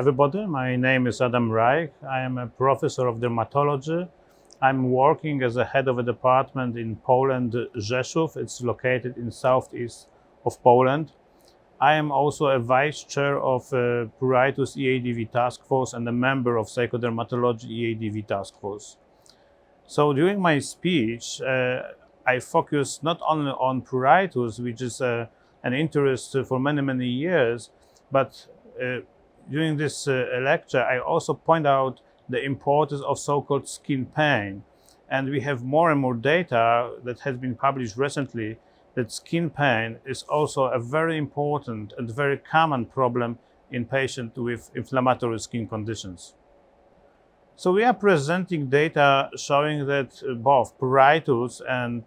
everybody. My name is Adam REICH. I am a professor of dermatology. I'm working as a head of a department in Poland, Rzeszów. It's located in southeast of Poland. I am also a vice chair of pruritus EADV task force and a member of psychodermatology EADV task force. So during my speech, I focus not only on pruritus, which is an interest for many years, but during this lecture, I also point out the importance of so-called skin pain. And we have more and more data that has been published recently that skin pain is also a very important and very common problem in patients with inflammatory skin conditions. So we are presenting data showing that both pruritus and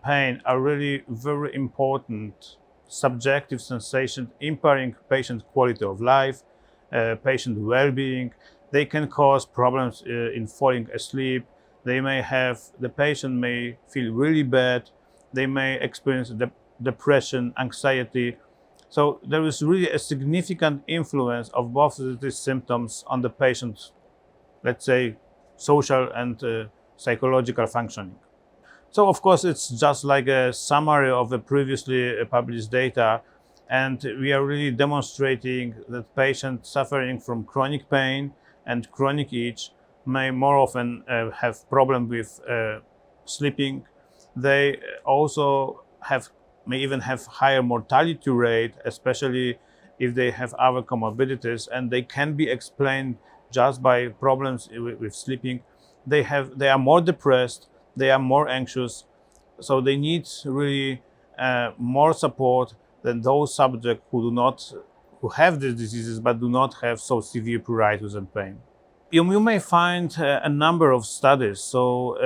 pain are really very important subjective sensations impairing patient quality of life, patient well-being. They can cause problems in falling asleep. The patient may feel really bad. They may experience depression, anxiety. So there is really a significant influence of both of these symptoms on the patient's, let's say, social and psychological functioning. So of course, it's just like a summary of the previously published data, and we are really demonstrating that patients suffering from chronic pain and chronic itch may more often have problem with sleeping. They also may even have higher mortality rate, especially if they have other comorbidities, and they can be explained just by problems with sleeping. They are more depressed, they are more anxious, so they need really more support than those subjects who have these diseases but do not have so severe pruritus and pain. You may find a number of studies. So,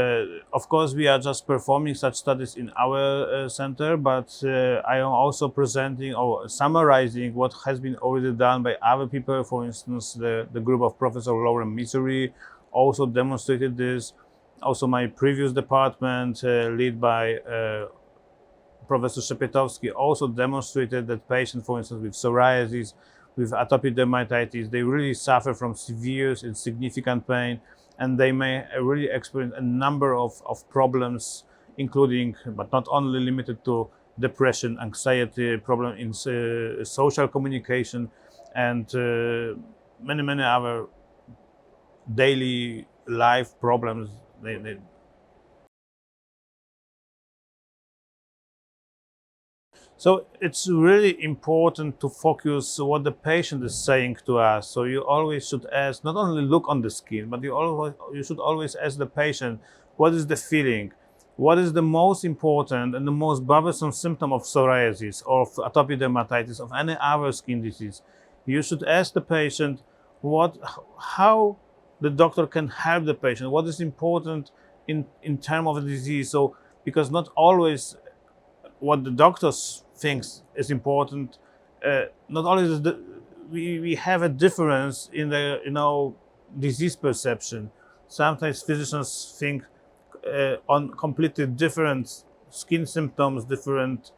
of course, we are just performing such studies in our center, but I am also presenting or summarizing what has been already done by other people. For instance, the group of Professor Lauren Misery also demonstrated this. Also, my previous department, led by Professor Szepietowski, also demonstrated that patients, for instance, with psoriasis, with atopic dermatitis, they really suffer from severe and significant pain, and they may really experience a number of problems, including, but not only limited to, depression, anxiety, problem in social communication, and many other daily life problems. So it's really important to focus what the patient is saying to us. So you always should ask, not only look on the skin, but you should always ask the patient, what is the feeling? What is the most important and the most bothersome symptom of psoriasis or of atopic dermatitis, of any other skin disease? You should ask the patient how the doctor can help the patient, what is important in terms of the disease. So, because not always what the doctors thinks is important, not always we have a difference in the disease perception. Sometimes physicians think on completely different skin symptoms, different,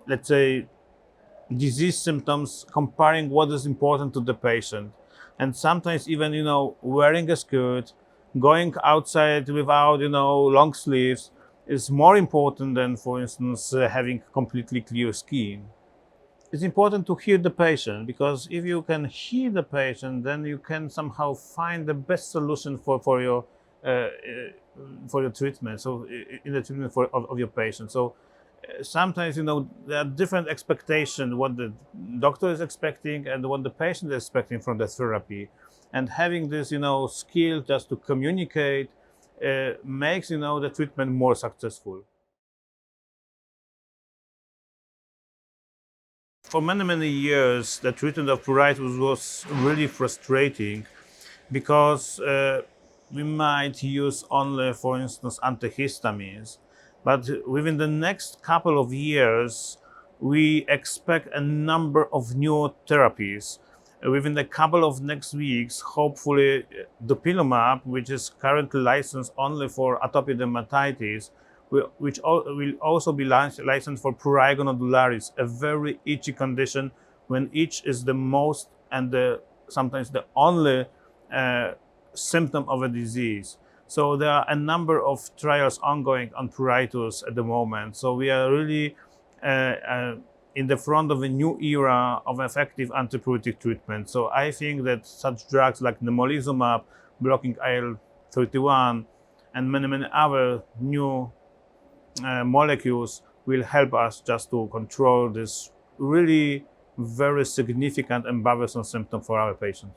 let's say, disease symptoms, comparing what is important to the patient. And sometimes even, wearing a skirt, going outside without, long sleeves is more important than, for instance, having completely clear skin. It's important to hear the patient, because if you can hear the patient, then you can somehow find the best solution for your treatment. So in the treatment of your patient. So sometimes, there are different expectations, what the doctor is expecting and what the patient is expecting from the therapy. And having this, skill just to communicate makes, the treatment more successful. For many years, the treatment of pruritus was really frustrating, because we might use only, for instance, antihistamines. But within the next couple of years, we expect a number of new therapies. Within a couple of next weeks, hopefully, dupilumab, which is currently licensed only for atopic dermatitis, which will also be licensed for prurigo nodularis, a very itchy condition when itch is the most and sometimes the only symptom of a disease. So there are a number of trials ongoing on pruritus at the moment. So we are really in the front of a new era of effective antipruritic treatment. So I think that such drugs like nemolizumab, blocking IL-31, and many other new molecules will help us just to control this really very significant and bothersome symptom for our patients.